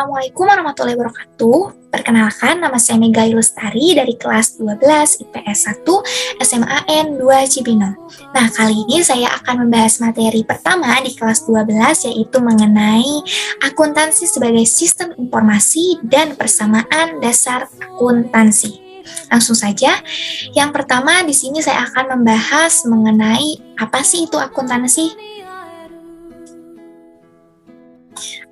Assalamualaikum warahmatullahi wabarakatuh. Perkenalkan, nama saya Mega Yulustari dari kelas 12 IPS 1 SMAN 2 Cibinong. Nah, kali ini saya akan membahas materi pertama di kelas 12, yaitu mengenai akuntansi sebagai sistem informasi dan persamaan dasar akuntansi. Langsung saja, yang pertama di sini saya akan membahas mengenai apa sih itu akuntansi.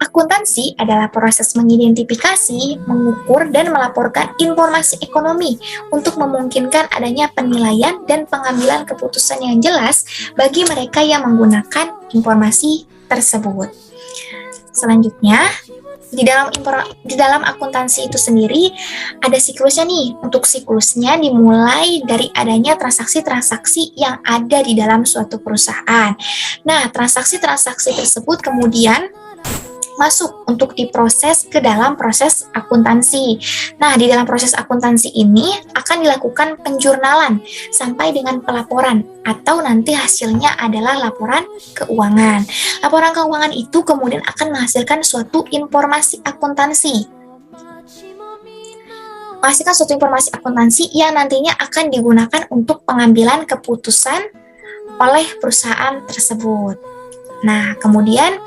Akuntansi adalah proses mengidentifikasi, mengukur, dan melaporkan informasi ekonomi untuk memungkinkan adanya penilaian dan pengambilan keputusan yang jelas bagi mereka yang menggunakan informasi tersebut. Selanjutnya, di dalam akuntansi itu sendiri ada siklusnya nih. Untuk siklusnya dimulai dari adanya transaksi-transaksi yang ada di dalam suatu perusahaan. Nah, transaksi-transaksi tersebut kemudian masuk untuk diproses ke dalam proses akuntansi. Nah, di dalam proses akuntansi ini akan dilakukan penjurnalan sampai dengan pelaporan atau nanti hasilnya adalah laporan keuangan. Laporan keuangan itu kemudian akan menghasilkan suatu informasi akuntansi. Menghasilkan suatu informasi akuntansi yang nantinya akan digunakan untuk pengambilan keputusan oleh perusahaan tersebut. Nah, kemudian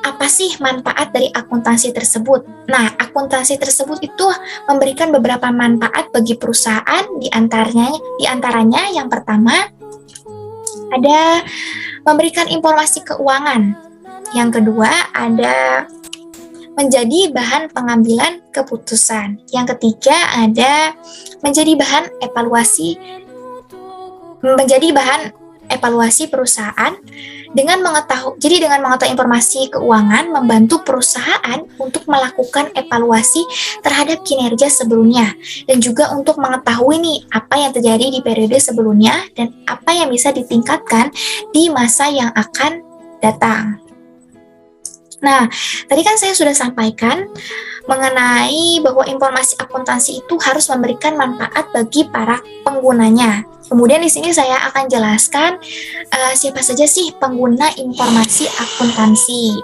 apa sih manfaat dari akuntansi tersebut? Nah, akuntansi tersebut itu memberikan beberapa manfaat bagi perusahaan, di antaranya yang pertama ada memberikan informasi keuangan. Yang kedua ada menjadi bahan pengambilan keputusan. Yang ketiga ada menjadi bahan evaluasi perusahaan. Dengan mengetahui informasi keuangan membantu perusahaan untuk melakukan evaluasi terhadap kinerja sebelumnya dan juga untuk mengetahui nih apa yang terjadi di periode sebelumnya dan apa yang bisa ditingkatkan di masa yang akan datang. Nah, tadi kan saya sudah sampaikan mengenai bahwa informasi akuntansi itu harus memberikan manfaat bagi para penggunanya. Kemudian di sini saya akan jelaskan siapa saja sih pengguna informasi akuntansi.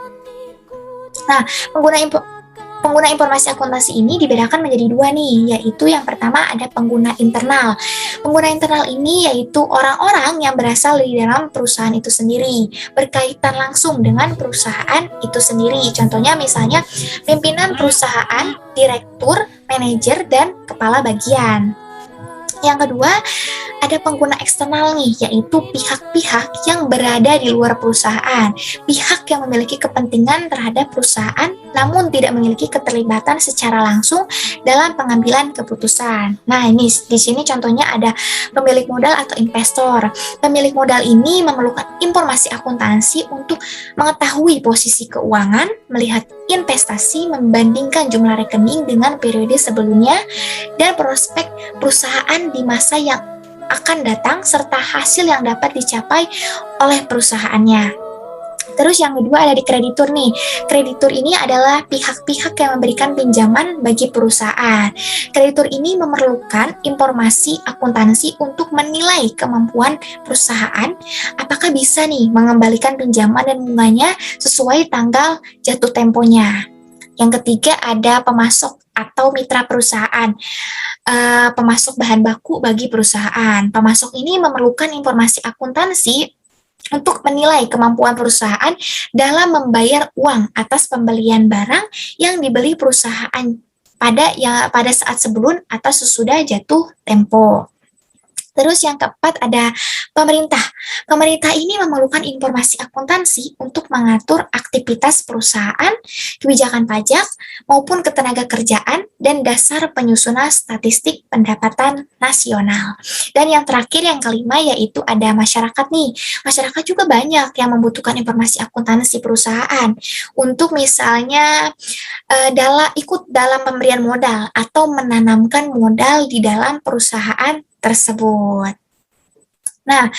Nah, pengguna informasi akuntansi ini dibedakan menjadi dua nih, yaitu yang pertama ada pengguna internal. Pengguna internal ini yaitu orang-orang yang berasal dari dalam perusahaan itu sendiri, berkaitan langsung dengan perusahaan itu sendiri. Contohnya misalnya pimpinan perusahaan, direktur, manajer, dan kepala bagian. Yang kedua, ada pengguna eksternal nih, yaitu pihak-pihak yang berada di luar perusahaan, pihak yang memiliki kepentingan terhadap perusahaan namun tidak memiliki keterlibatan secara langsung dalam pengambilan keputusan. Nah, ini di sini contohnya ada pemilik modal atau investor. Pemilik modal ini memerlukan informasi akuntansi untuk mengetahui posisi keuangan, melihat investasi, membandingkan jumlah rekening dengan periode sebelumnya, dan prospek perusahaan di masa yang akan datang serta hasil yang dapat dicapai oleh perusahaannya. Terus yang kedua ada di kreditur nih. Kreditur ini adalah pihak-pihak yang memberikan pinjaman bagi perusahaan. Kreditur ini memerlukan informasi akuntansi untuk menilai kemampuan perusahaan apakah bisa nih mengembalikan pinjaman dan bunganya sesuai tanggal jatuh temponya. Yang ketiga ada pemasok atau mitra perusahaan. Pemasok bahan baku bagi perusahaan. Pemasok ini memerlukan informasi akuntansi untuk menilai kemampuan perusahaan dalam membayar uang atas pembelian barang yang dibeli perusahaan pada saat sebelum atau sesudah jatuh tempo. Terus yang keempat ada pemerintah. Pemerintah ini memerlukan informasi akuntansi untuk mengatur aktivitas perusahaan, kebijakan pajak, maupun ketenagakerjaan, dan dasar penyusunan statistik pendapatan nasional. Dan yang terakhir, yang kelima, yaitu ada masyarakat nih. Masyarakat juga banyak yang membutuhkan informasi akuntansi perusahaan untuk misalnya ikut dalam pemberian modal atau menanamkan modal di dalam perusahaan tersebut. Nah,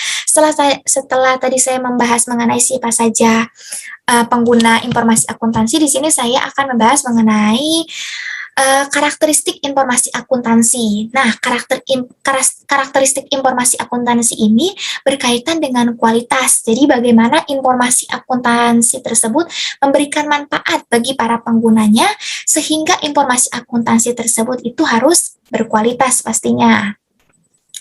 setelah tadi saya membahas mengenai siapa saja pengguna informasi akuntansi, di sini saya akan membahas mengenai Karakteristik informasi akuntansi. Nah, karakteristik informasi akuntansi ini berkaitan dengan kualitas. Jadi, bagaimana informasi akuntansi tersebut memberikan manfaat bagi para penggunanya, sehingga informasi akuntansi tersebut itu harus berkualitas pastinya.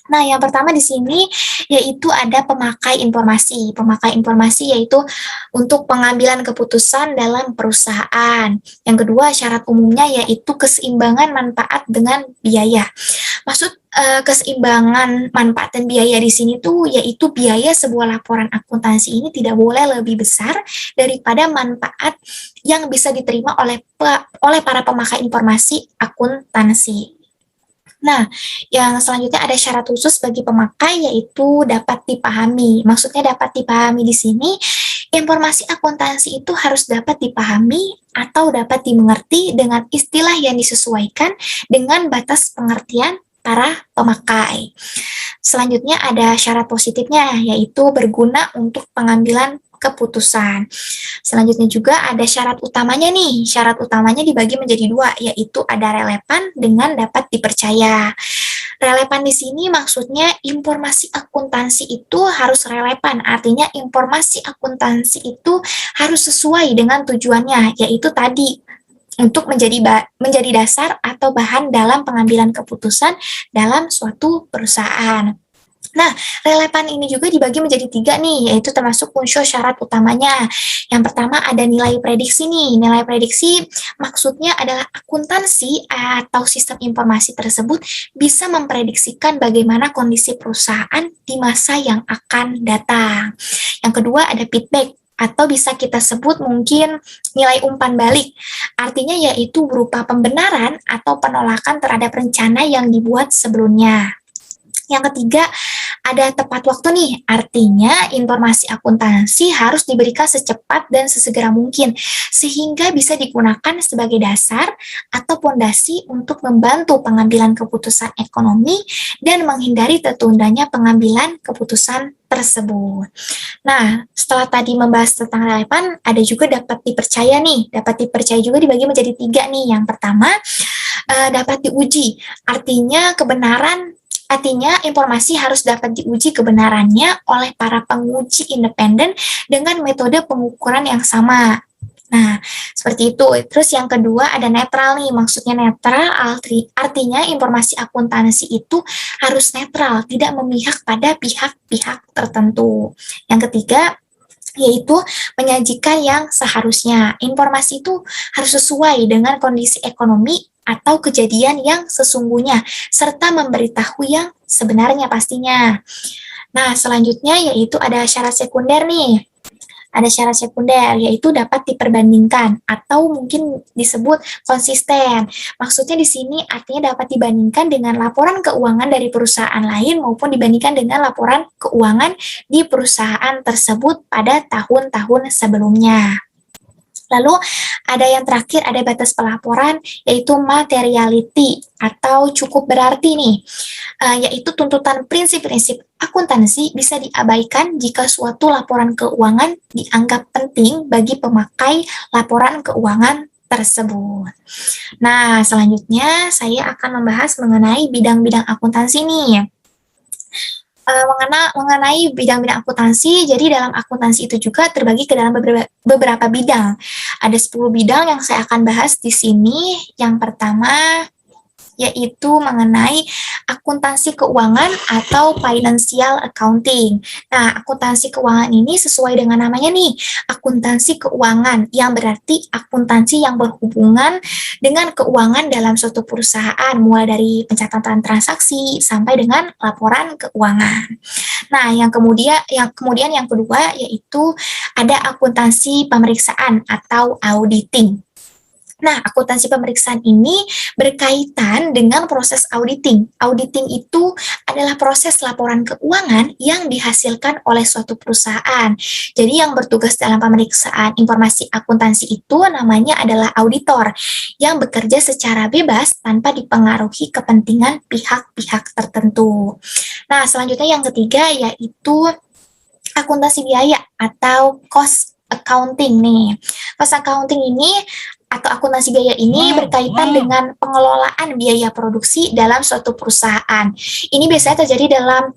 Nah, yang pertama di sini yaitu ada pemakai informasi. Pemakai informasi yaitu untuk pengambilan keputusan dalam perusahaan. Yang kedua, syarat umumnya yaitu keseimbangan manfaat dengan biaya. Maksud keseimbangan manfaat dan biaya di sini tuh yaitu biaya sebuah laporan akuntansi ini tidak boleh lebih besar daripada manfaat yang bisa diterima oleh para pemakai informasi akuntansi. Nah, yang selanjutnya ada syarat khusus bagi pemakai yaitu dapat dipahami. Maksudnya dapat dipahami di sini, informasi akuntansi itu harus dapat dipahami atau dapat dimengerti dengan istilah yang disesuaikan dengan batas pengertian para pemakai. Selanjutnya ada syarat positifnya, yaitu berguna untuk pengambilan keputusan. Selanjutnya juga ada syarat utamanya nih. Syarat utamanya dibagi menjadi dua, yaitu ada relevan dengan dapat dipercaya. Relevan di sini maksudnya informasi akuntansi itu harus relevan, artinya informasi akuntansi itu harus sesuai dengan tujuannya, yaitu tadi untuk menjadi dasar atau bahan dalam pengambilan keputusan dalam suatu perusahaan. Nah, relevan ini juga dibagi menjadi tiga nih, yaitu termasuk unsur syarat utamanya. Yang pertama ada nilai prediksi nih. Nilai prediksi maksudnya adalah akuntansi atau sistem informasi tersebut bisa memprediksikan bagaimana kondisi perusahaan di masa yang akan datang. Yang kedua ada feedback, atau bisa kita sebut mungkin nilai umpan balik. Artinya yaitu berupa pembenaran atau penolakan terhadap rencana yang dibuat sebelumnya. Yang ketiga, ada tepat waktu nih, artinya informasi akuntansi harus diberikan secepat dan sesegera mungkin, sehingga bisa digunakan sebagai dasar atau fondasi untuk membantu pengambilan keputusan ekonomi dan menghindari tertundanya pengambilan keputusan tersebut. Nah, setelah tadi membahas tentang relevan, ada juga dapat dipercaya nih. Dapat dipercaya juga dibagi menjadi tiga nih. Yang pertama, dapat diuji, Artinya, informasi harus dapat diuji kebenarannya oleh para penguji independen dengan metode pengukuran yang sama. Nah, seperti itu. Terus yang kedua ada netral nih, maksudnya netral artinya informasi akuntansi itu harus netral, tidak memihak pada pihak-pihak tertentu. Yang ketiga, yaitu menyajikan yang seharusnya. Informasi itu harus sesuai dengan kondisi ekonomi atau kejadian yang sesungguhnya, serta memberitahu yang sebenarnya pastinya. Nah, selanjutnya yaitu ada syarat sekunder nih. Ada syarat sekunder, yaitu dapat diperbandingkan atau mungkin disebut konsisten. Maksudnya di sini artinya dapat dibandingkan dengan laporan keuangan dari perusahaan lain maupun dibandingkan dengan laporan keuangan di perusahaan tersebut pada tahun-tahun sebelumnya. Lalu ada yang terakhir, ada batas pelaporan, yaitu materiality atau cukup berarti nih, yaitu tuntutan prinsip-prinsip akuntansi bisa diabaikan jika suatu laporan keuangan dianggap penting bagi pemakai laporan keuangan tersebut. Nah, selanjutnya saya akan membahas mengenai bidang-bidang akuntansi nih. Mengenai bidang-bidang akuntansi, jadi dalam akuntansi itu juga terbagi ke dalam beberapa bidang. Ada 10 bidang yang saya akan bahas di sini. Yang pertama yaitu mengenai akuntansi keuangan atau financial accounting. Nah, akuntansi keuangan ini sesuai dengan namanya nih, akuntansi keuangan, yang berarti akuntansi yang berhubungan dengan keuangan dalam suatu perusahaan, mulai dari pencatatan transaksi sampai dengan laporan keuangan. Nah, yang kemudian yang kedua yaitu ada akuntansi pemeriksaan atau auditing. Nah, akuntansi pemeriksaan ini berkaitan dengan proses auditing. Auditing itu adalah proses laporan keuangan yang dihasilkan oleh suatu perusahaan. Jadi yang bertugas dalam pemeriksaan informasi akuntansi itu namanya adalah auditor yang bekerja secara bebas tanpa dipengaruhi kepentingan pihak-pihak tertentu. Nah, selanjutnya yang ketiga yaitu akuntansi biaya atau cost accounting nih. Cost accounting ini atau akuntansi biaya ini berkaitan dengan pengelolaan biaya produksi dalam suatu perusahaan. Ini biasanya terjadi dalam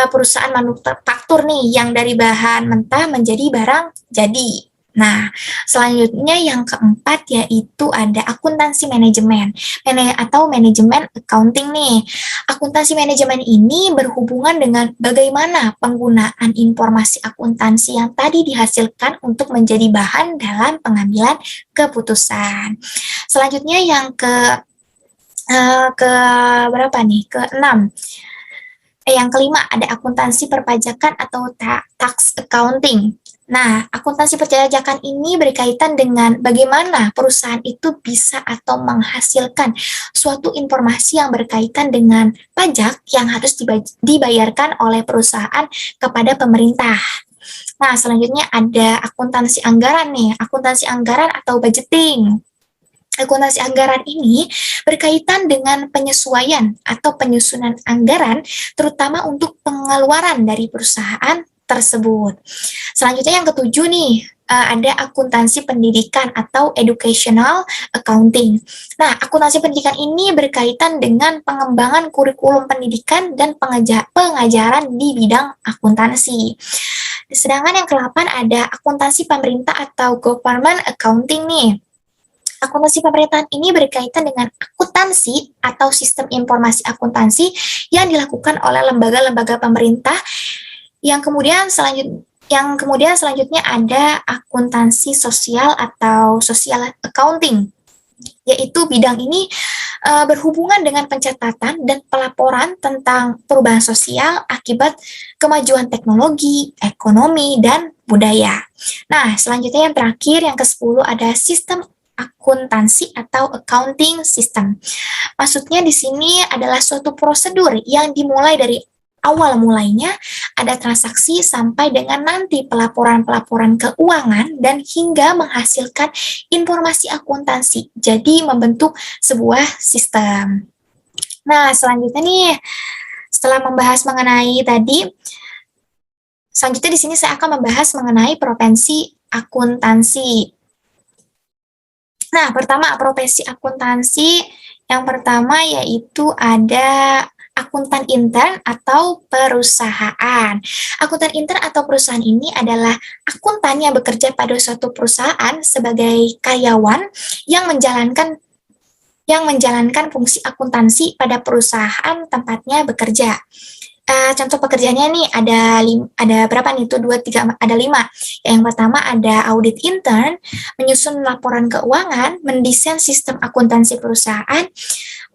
perusahaan manufaktur nih, yang dari bahan mentah menjadi barang jadi. Nah, selanjutnya yang keempat yaitu ada akuntansi manajemen atau manajemen accounting nih. Akuntansi manajemen ini berhubungan dengan bagaimana penggunaan informasi akuntansi yang tadi dihasilkan untuk menjadi bahan dalam pengambilan keputusan. Selanjutnya yang ke berapa nih? Keenam. Yang kelima ada akuntansi perpajakan atau tax accounting. Nah, akuntansi perpajakan ini berkaitan dengan bagaimana perusahaan itu bisa atau menghasilkan suatu informasi yang berkaitan dengan pajak yang harus dibayarkan oleh perusahaan kepada pemerintah. Nah, selanjutnya ada akuntansi anggaran nih, akuntansi anggaran atau budgeting. Akuntansi anggaran ini berkaitan dengan penyesuaian atau penyusunan anggaran, terutama untuk pengeluaran dari perusahaan tersebut. Selanjutnya yang ketujuh nih, ada akuntansi pendidikan atau educational accounting. Nah, akuntansi pendidikan ini berkaitan dengan pengembangan kurikulum pendidikan dan pengajaran di bidang akuntansi. Sedangkan yang ke-8 ada akuntansi pemerintah atau government accounting nih. Akuntansi pemerintahan ini berkaitan dengan akuntansi atau sistem informasi akuntansi yang dilakukan oleh lembaga-lembaga pemerintah, yang kemudian selanjutnya ada akuntansi sosial atau social accounting, yaitu bidang ini berhubungan dengan pencatatan dan pelaporan tentang perubahan sosial akibat kemajuan teknologi, ekonomi, dan budaya. Nah, selanjutnya yang terakhir, yang ke-10 ada sistem akuntansi atau accounting system. Maksudnya di sini adalah suatu prosedur yang dimulai dari awal mulainya, ada transaksi sampai dengan nanti pelaporan-pelaporan keuangan dan hingga menghasilkan informasi akuntansi. Jadi membentuk sebuah sistem. Nah, selanjutnya nih, setelah membahas mengenai tadi, selanjutnya di sini saya akan membahas mengenai profesi akuntansi. Nah, pertama profesi akuntansi, yang pertama yaitu ada akuntan intern atau perusahaan. Akuntan intern atau perusahaan ini adalah akuntan yang bekerja pada suatu perusahaan sebagai karyawan yang menjalankan fungsi akuntansi pada perusahaan tempatnya bekerja. Contoh pekerjaannya nih ada berapa nih? Itu 2, 3, ada 5. Yang pertama ada audit intern, menyusun laporan keuangan, mendesain sistem akuntansi perusahaan,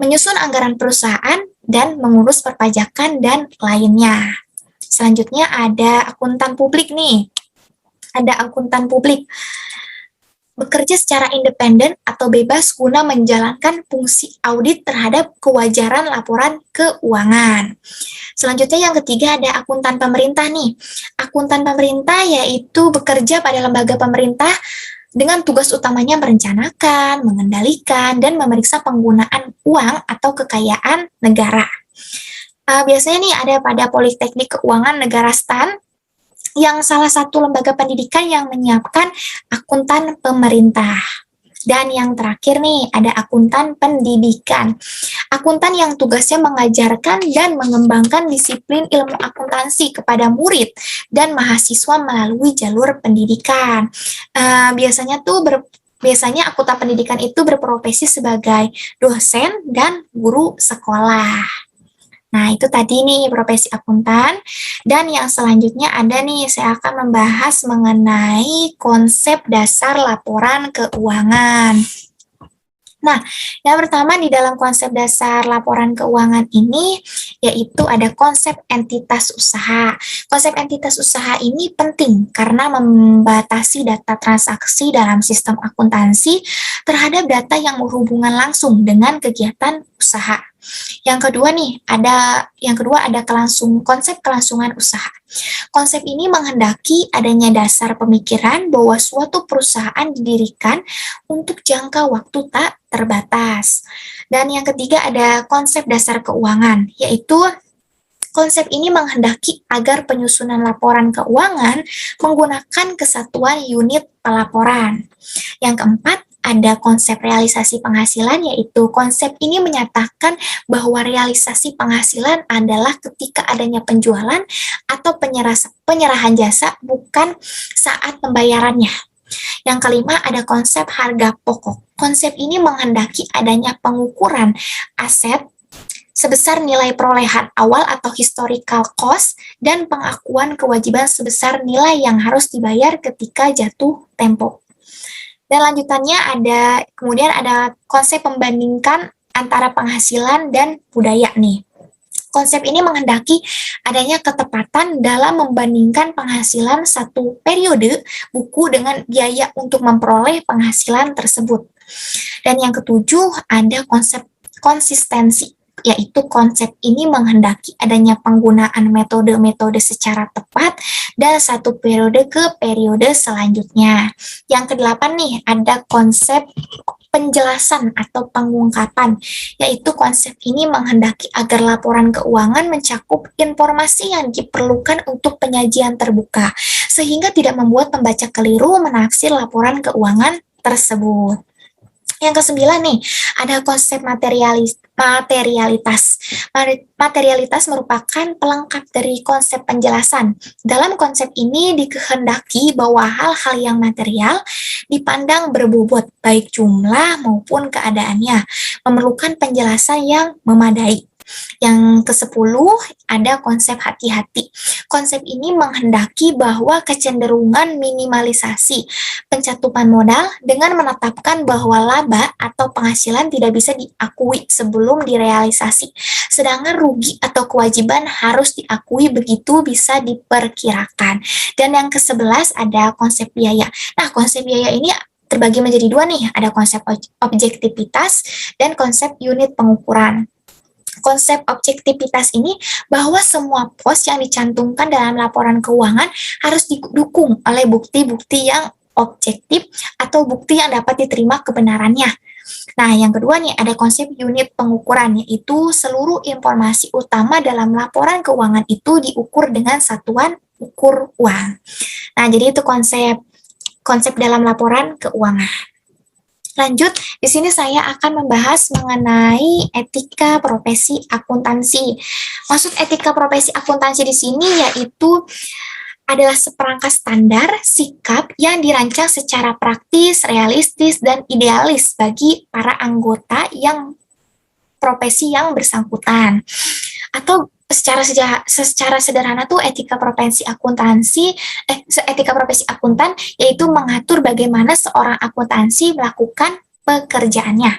menyusun anggaran perusahaan, dan mengurus perpajakan dan lainnya. Selanjutnya ada akuntan publik nih. Ada akuntan publik. Bekerja secara independen atau bebas guna menjalankan fungsi audit terhadap kewajaran laporan keuangan. Selanjutnya yang ketiga ada akuntan pemerintah nih. Akuntan pemerintah yaitu bekerja pada lembaga pemerintah dengan tugas utamanya merencanakan, mengendalikan, dan memeriksa penggunaan uang atau kekayaan negara. Biasanya nih ada pada Politeknik Keuangan Negara STAN, yang salah satu lembaga pendidikan yang menyiapkan akuntan pemerintah. Dan yang terakhir nih, ada akuntan pendidikan. Akuntan yang tugasnya mengajarkan dan mengembangkan disiplin ilmu akuntansi kepada murid dan mahasiswa melalui jalur pendidikan. Biasanya akuntan pendidikan itu berprofesi sebagai dosen dan guru sekolah. Nah, itu tadi nih profesi akuntan. Dan yang selanjutnya ada nih, saya akan membahas mengenai konsep dasar laporan keuangan. Nah, yang pertama di dalam konsep dasar laporan keuangan ini, yaitu ada konsep entitas usaha. Konsep entitas usaha ini penting karena membatasi data transaksi dalam sistem akuntansi terhadap data yang berhubungan langsung dengan kegiatan usaha. Yang kedua ada konsep kelangsungan usaha. Konsep ini menghendaki adanya dasar pemikiran bahwa suatu perusahaan didirikan untuk jangka waktu tak terbatas. Dan yang ketiga ada konsep dasar keuangan, yaitu konsep ini menghendaki agar penyusunan laporan keuangan menggunakan kesatuan unit pelaporan. Yang keempat ada konsep realisasi penghasilan, yaitu konsep ini menyatakan bahwa realisasi penghasilan adalah ketika adanya penjualan atau penyerahan jasa, bukan saat pembayarannya. Yang kelima, ada konsep harga pokok. Konsep ini menghendaki adanya pengukuran aset sebesar nilai perolehan awal atau historical cost dan pengakuan kewajiban sebesar nilai yang harus dibayar ketika jatuh tempo. Dan lanjutannya kemudian ada konsep membandingkan antara penghasilan dan budaya nih. Konsep ini menghendaki adanya ketepatan dalam membandingkan penghasilan satu periode buku dengan biaya untuk memperoleh penghasilan tersebut. Dan yang ketujuh, ada konsep konsistensi, yaitu konsep ini menghendaki adanya penggunaan metode-metode secara tepat dan satu periode ke periode selanjutnya. Yang kedelapan nih, ada konsep penjelasan atau pengungkapan, yaitu konsep ini menghendaki agar laporan keuangan mencakup informasi yang diperlukan untuk penyajian terbuka, sehingga tidak membuat pembaca keliru menafsir laporan keuangan tersebut. Yang kesembilan nih, ada konsep materialitas. Materialitas merupakan pelengkap dari konsep penjelasan. Dalam konsep ini dikehendaki bahwa hal-hal yang material dipandang berbobot, baik jumlah maupun keadaannya, memerlukan penjelasan yang memadai. Yang ke-10 ada konsep hati-hati. Konsep ini menghendaki bahwa kecenderungan minimalisasi pencatupan modal dengan menetapkan bahwa laba atau penghasilan tidak bisa diakui sebelum direalisasi, sedangkan rugi atau kewajiban harus diakui begitu bisa diperkirakan. Dan yang ke-11 ada konsep biaya. Nah, konsep biaya ini terbagi menjadi dua nih, ada konsep objektivitas dan konsep unit pengukuran. Konsep objektivitas ini bahwa semua pos yang dicantumkan dalam laporan keuangan harus didukung oleh bukti-bukti yang objektif atau bukti yang dapat diterima kebenarannya. Nah, yang kedua nih ada konsep unit pengukuran, yaitu seluruh informasi utama dalam laporan keuangan itu diukur dengan satuan ukur uang. Nah, jadi itu konsep dalam laporan keuangan. Lanjut, di sini saya akan membahas mengenai etika profesi akuntansi. Maksud etika profesi akuntansi di sini yaitu adalah seperangkat standar sikap yang dirancang secara praktis, realistis, dan idealis bagi para anggota yang profesi yang bersangkutan. Atau secara sederhana tuh etika profesi akuntan yaitu mengatur bagaimana seorang akuntansi melakukan pekerjaannya.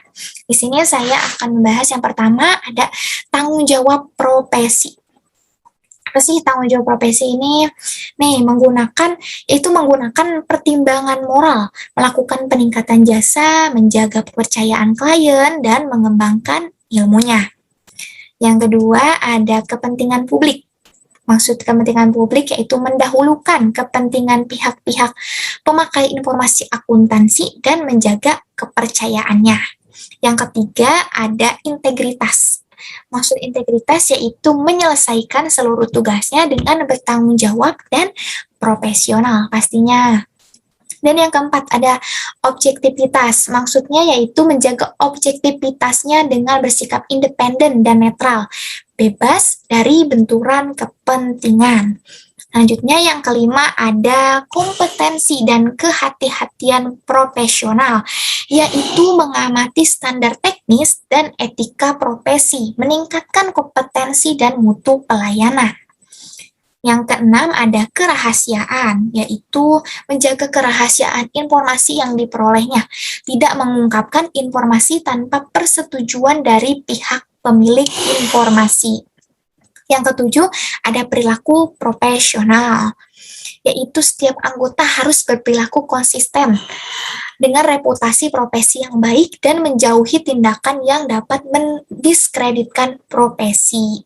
Di sini saya akan membahas yang pertama ada tanggung jawab profesi. Apa sih tanggung jawab profesi ini? Nih, menggunakan pertimbangan moral, melakukan peningkatan jasa, menjaga kepercayaan klien, dan mengembangkan ilmunya. Yang kedua, ada kepentingan publik. Maksud kepentingan publik yaitu mendahulukan kepentingan pihak-pihak pemakai informasi akuntansi dan menjaga kepercayaannya. Yang ketiga, ada integritas. Maksud integritas yaitu menyelesaikan seluruh tugasnya dengan bertanggung jawab dan profesional pastinya. Dan yang keempat ada objektivitas, maksudnya yaitu menjaga objektivitasnya dengan bersikap independen dan netral, bebas dari benturan kepentingan. Selanjutnya yang kelima ada kompetensi dan kehati-hatian profesional, yaitu mengamati standar teknis dan etika profesi, meningkatkan kompetensi dan mutu pelayanan. Yang keenam ada kerahasiaan, yaitu menjaga kerahasiaan informasi yang diperolehnya, tidak mengungkapkan informasi tanpa persetujuan dari pihak pemilik informasi. Yang ketujuh ada perilaku profesional, yaitu setiap anggota harus berperilaku konsisten dengan reputasi profesi yang baik dan menjauhi tindakan yang dapat mendiskreditkan profesi.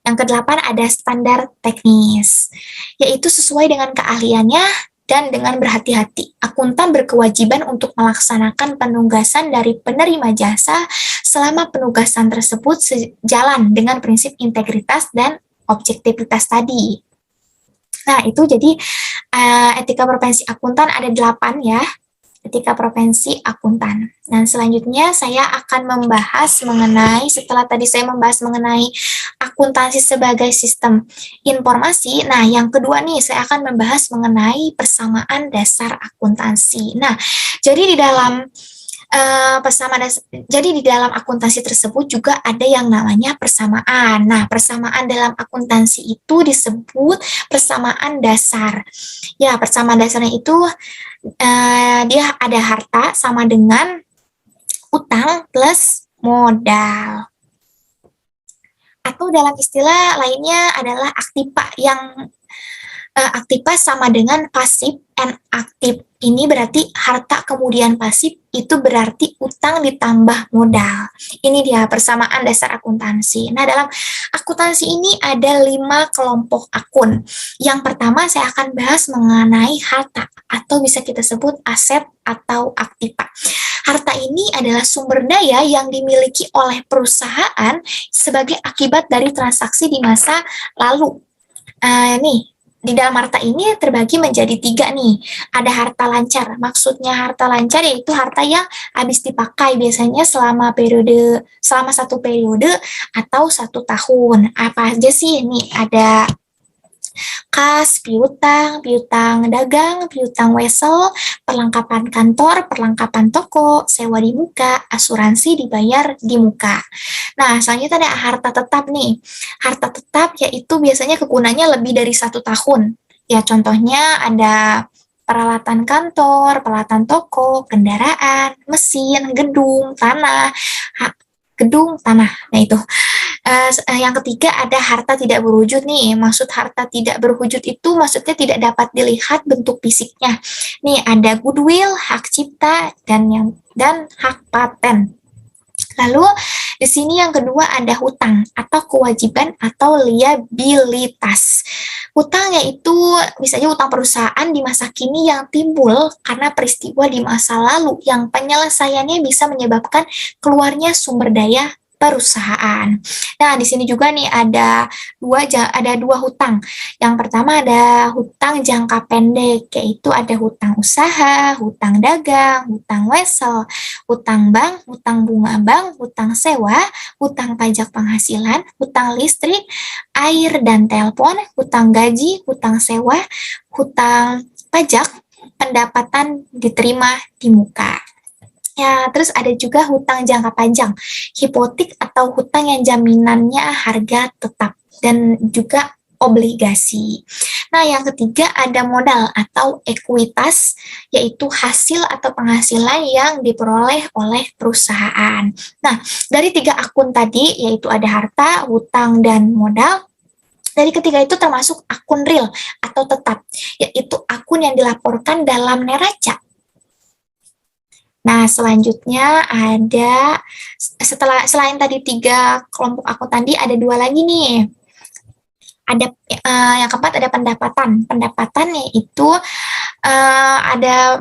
Yang kedelapan ada standar teknis, yaitu sesuai dengan keahliannya dan dengan berhati-hati. Akuntan berkewajiban untuk melaksanakan penugasan dari penerima jasa selama penugasan tersebut sejalan dengan prinsip integritas dan objektivitas tadi. Nah, itu jadi etika profesi akuntan ada 8 ya. Etika Profesi Akuntan. Dan selanjutnya saya akan membahas mengenai, setelah tadi saya membahas mengenai akuntansi sebagai sistem informasi, nah yang kedua nih saya akan membahas mengenai persamaan dasar akuntansi. Nah, jadi di dalam jadi di dalam akuntansi tersebut juga ada yang namanya persamaan. Nah, persamaan dalam akuntansi itu disebut persamaan dasar. Ya, persamaan dasarnya itu dia ada harta sama dengan utang plus modal. Atau dalam istilah lainnya adalah aktiva, yang aktiva sama dengan pasif and aktif. Ini berarti harta kemudian pasif, itu berarti utang ditambah modal. Ini dia persamaan dasar akuntansi. Nah, dalam akuntansi ini ada 5 kelompok akun. Yang pertama saya akan bahas mengenai harta, atau bisa kita sebut aset atau aktiva. Harta ini adalah sumber daya yang dimiliki oleh perusahaan sebagai akibat dari transaksi di masa lalu. Nih, di dalam harta ini terbagi menjadi 3 nih. Ada harta lancar. Maksudnya harta lancar yaitu harta yang habis dipakai biasanya selama 1 periode atau 1 tahun. Apa aja sih? Nih ada kas, piutang, piutang dagang, piutang wesel, perlengkapan kantor, perlengkapan toko, sewa di muka, asuransi dibayar di muka. Nah, selanjutnya ada harta tetap nih. Harta tetap yaitu biasanya kegunaannya lebih dari 1 tahun. Ya, contohnya ada peralatan kantor, peralatan toko, kendaraan, mesin, gedung, tanah, Nah, itu. Yang ketiga ada harta tidak berwujud nih. Maksud harta tidak berwujud itu maksudnya tidak dapat dilihat bentuk fisiknya. Nih ada goodwill, hak cipta, dan hak paten. Lalu di sini yang kedua ada hutang atau kewajiban atau liabilitas. Hutang yaitu misalnya hutang perusahaan di masa kini yang timbul karena peristiwa di masa lalu yang penyelesaiannya bisa menyebabkan keluarnya sumber daya perusahaan. Nah, di sini juga nih ada dua hutang. Yang pertama ada hutang jangka pendek, yaitu ada hutang usaha, hutang dagang, hutang wesel, hutang bank, hutang bunga bank, hutang sewa, hutang pajak penghasilan, hutang listrik, air dan telepon, hutang gaji, hutang sewa, hutang pajak, pendapatan diterima di muka. Ya, terus ada juga hutang jangka panjang, hipotek atau hutang yang jaminannya harga tetap, dan juga obligasi. Nah, yang ketiga ada modal atau ekuitas, yaitu hasil atau penghasilan yang diperoleh oleh perusahaan. Nah, dari 3 akun tadi, yaitu ada harta, hutang, dan modal, dari ketiga itu termasuk akun real atau tetap, yaitu akun yang dilaporkan dalam neraca. Nah, selanjutnya ada selain tadi 3 kelompok akun tadi ada 2 lagi nih. Ada yang keempat ada pendapatan. Pendapatan yaitu ada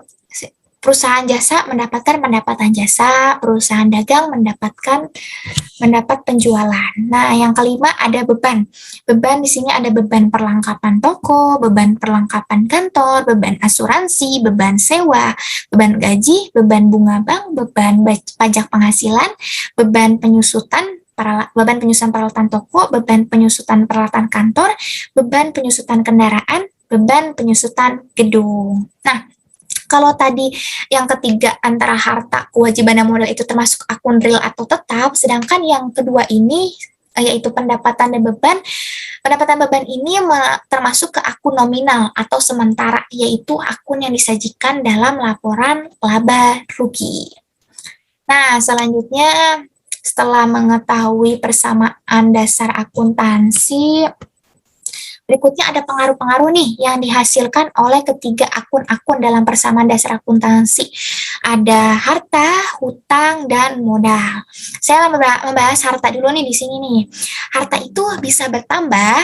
perusahaan jasa mendapatkan pendapatan jasa, perusahaan dagang mendapat penjualan. Nah, yang kelima ada beban. Beban di sini ada beban perlengkapan toko, beban perlengkapan kantor, beban asuransi, beban sewa, beban gaji, beban bunga bank, beban pajak penghasilan, beban penyusutan peralatan toko, beban penyusutan peralatan kantor, beban penyusutan kendaraan, beban penyusutan gedung. Nah, kalau tadi yang ketiga antara harta, kewajiban, dan modal itu termasuk akun real atau tetap, sedangkan yang kedua ini yaitu pendapatan dan beban. Pendapatan beban ini termasuk ke akun nominal atau sementara, yaitu akun yang disajikan dalam laporan laba rugi. Nah, selanjutnya setelah mengetahui persamaan dasar akuntansi, berikutnya ada pengaruh-pengaruh nih yang dihasilkan oleh ketiga akun-akun dalam persamaan dasar akuntansi. Ada harta, hutang, dan modal. Saya membahas harta dulu nih di sini nih. Harta itu bisa bertambah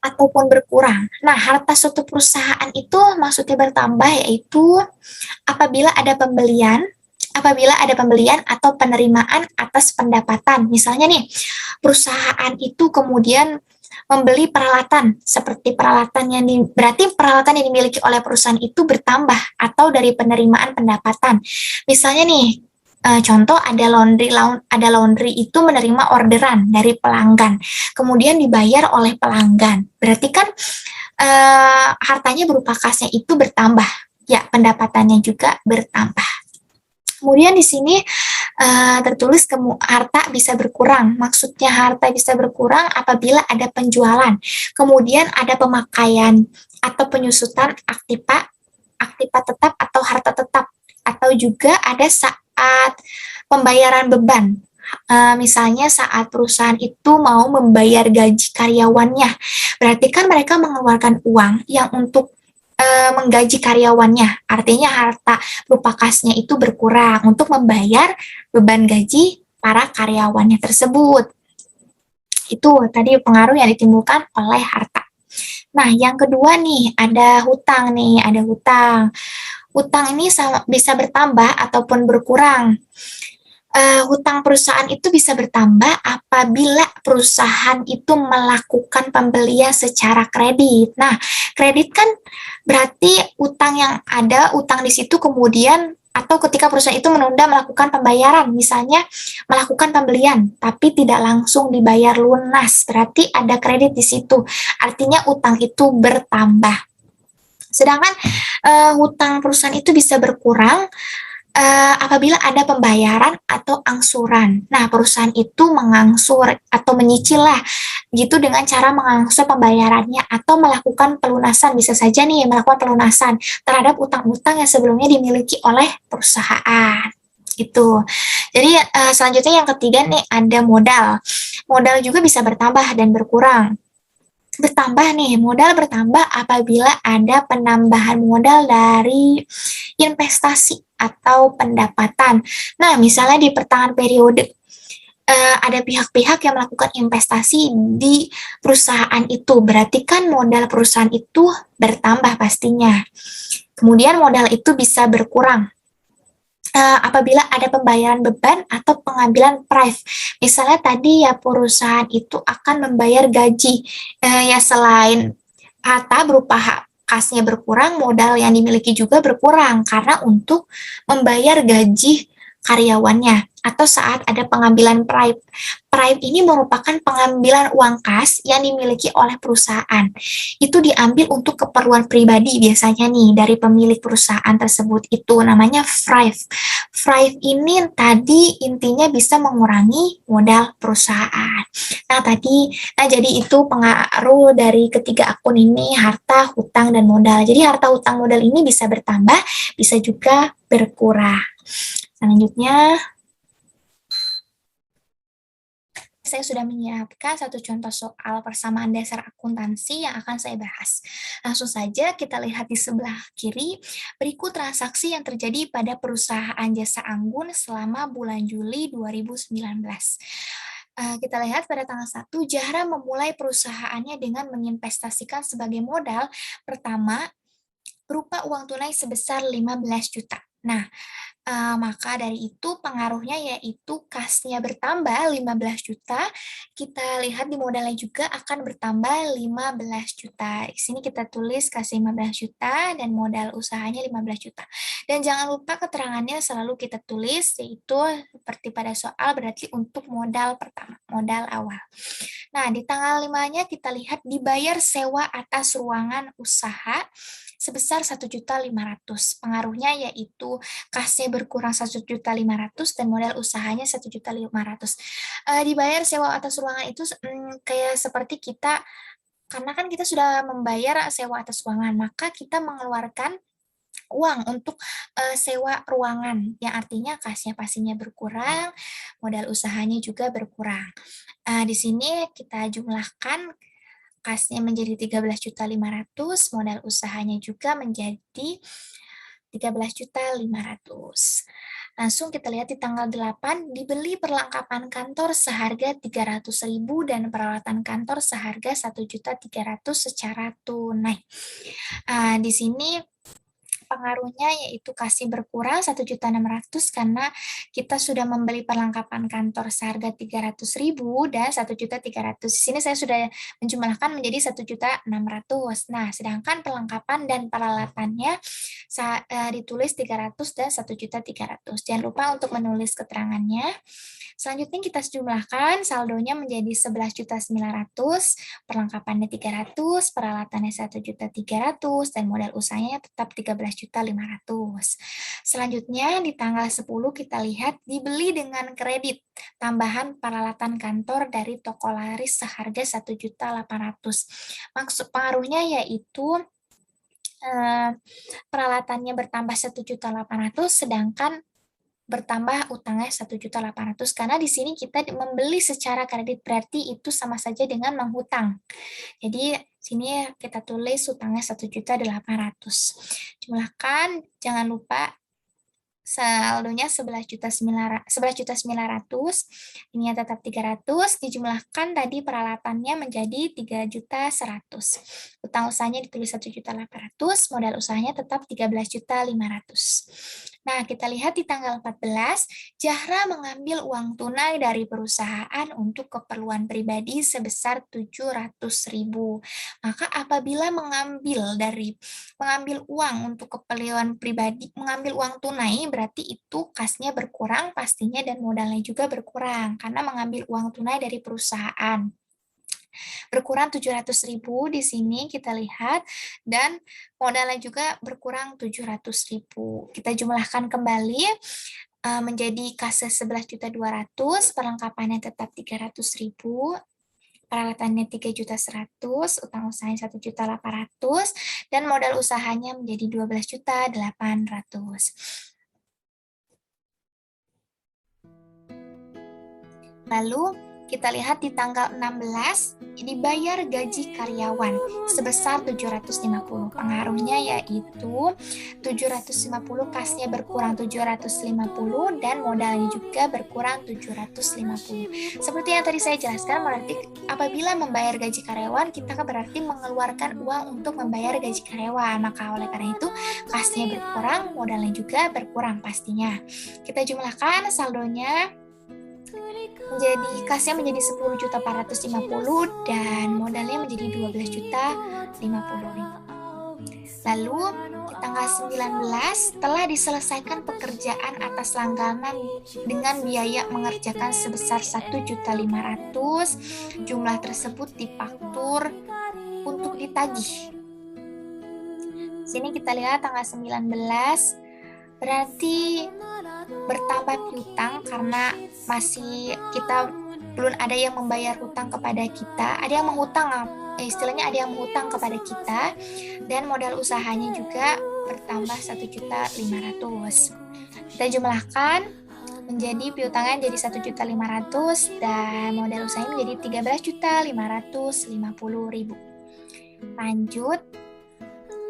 ataupun berkurang. Nah, harta suatu perusahaan itu maksudnya bertambah yaitu apabila ada pembelian atau penerimaan atas pendapatan. Misalnya nih, perusahaan itu kemudian membeli peralatan seperti berarti peralatan yang dimiliki oleh perusahaan itu bertambah atau dari penerimaan pendapatan. Misalnya nih, contoh ada laundry itu menerima orderan dari pelanggan, kemudian dibayar oleh pelanggan. Berarti kan hartanya berupa kasnya itu bertambah, ya pendapatannya juga bertambah. Kemudian di sini tertulis harta bisa berkurang. Maksudnya harta bisa berkurang apabila ada penjualan, kemudian ada pemakaian atau penyusutan aktiva tetap atau harta tetap, atau juga ada saat pembayaran beban. Misalnya saat perusahaan itu mau membayar gaji karyawannya, berarti kan mereka mengeluarkan uang yang untuk menggaji karyawannya. Artinya harta berupa kasnya itu berkurang untuk membayar beban gaji para karyawannya tersebut. Itu tadi pengaruh yang ditimbulkan oleh harta. Nah, yang kedua nih, ada hutang nih, ada hutang. Hutang ini bisa bertambah ataupun berkurang. Hutang perusahaan itu bisa bertambah apabila perusahaan itu melakukan pembelian secara kredit. Nah, kredit kan berarti utang yang ada, utang di situ kemudian atau ketika perusahaan itu menunda melakukan pembayaran, misalnya melakukan pembelian tapi tidak langsung dibayar lunas, berarti ada kredit di situ. Artinya utang itu bertambah. Sedangkan hutang perusahaan itu bisa berkurang apabila ada pembayaran atau angsuran. Nah, perusahaan itu mengangsur atau menyicil lah gitu dengan cara mengangsur pembayarannya atau melakukan pelunasan. Bisa saja nih melakukan pelunasan terhadap utang-utang yang sebelumnya dimiliki oleh perusahaan. Gitu. Jadi selanjutnya yang ketiga nih ada modal. Modal juga bisa bertambah dan berkurang. Bertambah nih, modal bertambah apabila ada penambahan modal dari investasi atau pendapatan. Nah, misalnya di pertengahan periode ada pihak-pihak yang melakukan investasi di perusahaan itu, berarti kan modal perusahaan itu bertambah pastinya. Kemudian modal itu bisa berkurang apabila ada pembayaran beban atau pengambilan prive. Misalnya tadi ya perusahaan itu akan membayar gaji, ya selain harta berupa kasnya berkurang, modal yang dimiliki juga berkurang karena untuk membayar gaji karyawannya atau saat ada pengambilan prive. Prive ini merupakan pengambilan uang kas yang dimiliki oleh perusahaan. Itu diambil untuk keperluan pribadi biasanya nih dari pemilik perusahaan tersebut. Itu namanya prive. Prive ini tadi intinya bisa mengurangi modal perusahaan. Nah jadi itu pengaruh dari ketiga akun ini, harta, hutang, dan modal. Jadi harta, hutang, modal ini bisa bertambah, bisa juga berkurang. Selanjutnya, saya sudah menyiapkan satu contoh soal persamaan dasar akuntansi yang akan saya bahas. Langsung saja kita lihat di sebelah kiri, berikut transaksi yang terjadi pada perusahaan Jasa Anggun selama bulan Juli 2019. Kita lihat pada tanggal 1, Jahra memulai perusahaannya dengan menginvestasikan sebagai modal pertama berupa uang tunai sebesar 15 juta. Nah, maka dari itu pengaruhnya yaitu kasnya bertambah 15 juta, kita lihat di modalnya juga akan bertambah 15 juta. Di sini kita tulis kas 15 juta dan modal usahanya 15 juta. Dan jangan lupa keterangannya selalu kita tulis, yaitu seperti pada soal berarti untuk modal pertama, modal awal. Nah, di tanggal 5-nya kita lihat dibayar sewa atas ruangan usaha sebesar 1.500.000. Pengaruhnya yaitu kasnya berkurang 1.500.000 dan modal usahanya 1.500.000. Dibayar sewa atas ruangan itu kayak seperti kita, karena kan kita sudah membayar sewa atas ruangan, maka kita mengeluarkan uang untuk sewa ruangan, yang artinya kasnya pastinya berkurang, modal usahanya juga berkurang. Di sini kita jumlahkan kasnya menjadi 13.500.000, modal usahanya juga menjadi 13.500.000. Langsung kita lihat di tanggal 8, dibeli perlengkapan kantor seharga 300.000 dan peralatan kantor seharga 1.300.000 secara tunai. Di sini pengaruhnya yaitu kasnya berkurang 1.600.000 karena kita sudah membeli perlengkapan kantor seharga 300.000 dan 1.300.000. Di sini saya sudah menjumlahkan menjadi 1.600.000. Nah, sedangkan perlengkapan dan peralatannya ditulis 300 dan 1.300.000. Jangan lupa untuk menulis keterangannya. Selanjutnya kita jumlahkan saldonya menjadi 11.900.000, perlengkapannya 300, peralatannya 1.300.000 dan modal usahanya tetap 13.500.000. Selanjutnya di tanggal 10 kita lihat dibeli dengan kredit tambahan peralatan kantor dari toko laris seharga 1.800.000. Maksud pengaruhnya yaitu peralatannya bertambah 1.800.000 sedangkan bertambah utangnya 1.800.000 karena di sini kita membeli secara kredit berarti itu sama saja dengan menghutang. Jadi sini kita tulis utangnya 1.800.000. Jumlahkan, jangan lupa saldonya 11.900.000, ini tetap 300, dijumlahkan tadi peralatannya menjadi 3.100.000. Utang usahanya ditulis 1.800.000, modal usahanya tetap 13.500.000. Nah, kita lihat di tanggal 14, Zahra mengambil uang tunai dari perusahaan untuk keperluan pribadi sebesar 700.000. Maka apabila mengambil uang untuk keperluan pribadi, mengambil uang tunai, berarti itu kasnya berkurang pastinya dan modalnya juga berkurang karena mengambil uang tunai dari perusahaan. Berkurang 700.000 di sini kita lihat dan modalnya juga berkurang 700.000. Kita jumlahkan kembali menjadi kas 11.200.000, perlengkapannya tetap 300.000, peralatannya 3.100.000, utang usahanya 1.800.000 dan modal usahanya menjadi 12.800.000. Lalu kita lihat di tanggal 16 dibayar gaji karyawan sebesar 750. Pengaruhnya yaitu 750 kasnya berkurang 750 dan modalnya juga berkurang 750. Seperti yang tadi saya jelaskan, berarti apabila membayar gaji karyawan kita berarti mengeluarkan uang untuk membayar gaji karyawan. Maka oleh karena itu kasnya berkurang, modalnya juga berkurang pastinya. Kita jumlahkan saldonya kasnya menjadi 10.450 dan modalnya menjadi 12.050.000. Lalu di tanggal 19 telah diselesaikan pekerjaan atas langganan dengan biaya mengerjakan sebesar 1.500.000. Jumlah tersebut difaktur untuk ditagih. Sini kita lihat tanggal 19 berarti bertambah piutang karena masih kita belum ada yang membayar hutang kepada kita, ada yang menghutang, istilahnya ada yang menghutang kepada kita dan modal usahanya juga bertambah 1.500.000. Kita jumlahkan menjadi piutangnya jadi 1.500.000 dan modal usahanya menjadi 13.550.000. Lanjut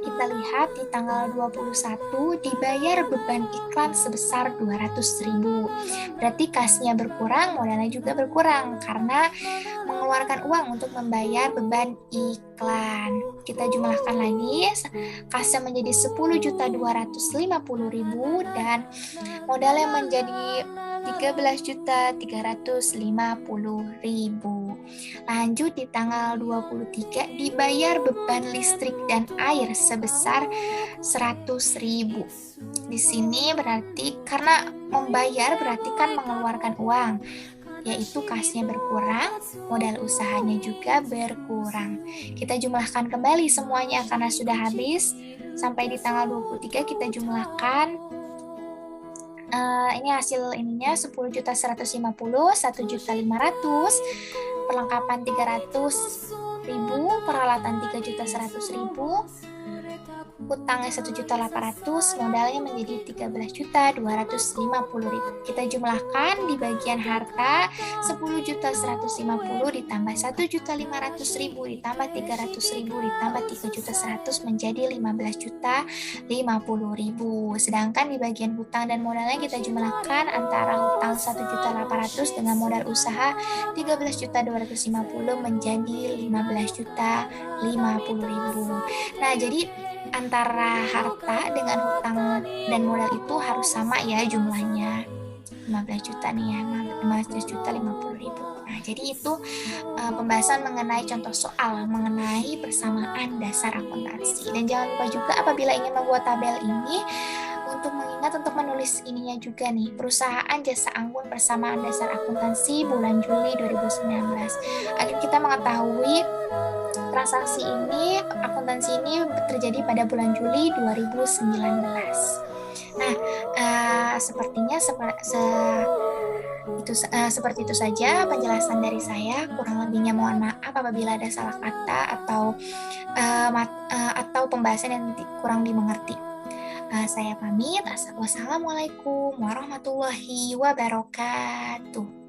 kita lihat di tanggal 21 dibayar beban iklan sebesar 200.000. Berarti kasnya berkurang, modalnya juga berkurang karena mengeluarkan uang untuk membayar beban iklan. Kita jumlahkan lagi, kasnya menjadi 10.250.000 dan modalnya menjadi 13.350.000. Lanjut di tanggal 23 dibayar beban listrik dan air sebesar 100.000. Di sini berarti karena membayar berarti kan mengeluarkan uang, yaitu kasnya berkurang, modal usahanya juga berkurang. Kita jumlahkan kembali semuanya karena sudah habis. Sampai di tanggal 23 kita jumlahkan ini hasil ininya 10.150, 1.500.000, perlengkapan 300.000, peralatan 3.100.000, utangnya 1.800.000, modalnya menjadi 13.250.000. Kita jumlahkan di bagian harta 10.150 ditambah 1.500.000 ditambah 300.000 ditambah 3.100.000 menjadi 15.050.000. Sedangkan di bagian hutang dan modalnya kita jumlahkan antara hutang 1.800.000 dengan modal usaha 13.250 menjadi 15.050.000. Nah, jadi antara harta dengan hutang dan modal itu harus sama ya jumlahnya. 15 juta nih ya, 15 juta 50 ribu. Nah, jadi itu pembahasan mengenai contoh soal mengenai persamaan dasar akuntansi. Dan jangan lupa juga apabila ingin membuat tabel ini, untuk mengingat untuk menulis ininya juga nih, perusahaan Jasa Anggun persamaan dasar akuntansi bulan Juli 2019. Agar kita mengetahui transaksi ini, akuntansi ini terjadi pada bulan Juli 2019. Nah, sepertinya seperti itu saja penjelasan dari saya. Kurang lebihnya mohon maaf apabila ada salah kata atau pembahasan yang kurang dimengerti. Saya pamit. Wassalamualaikum warahmatullahi wabarakatuh.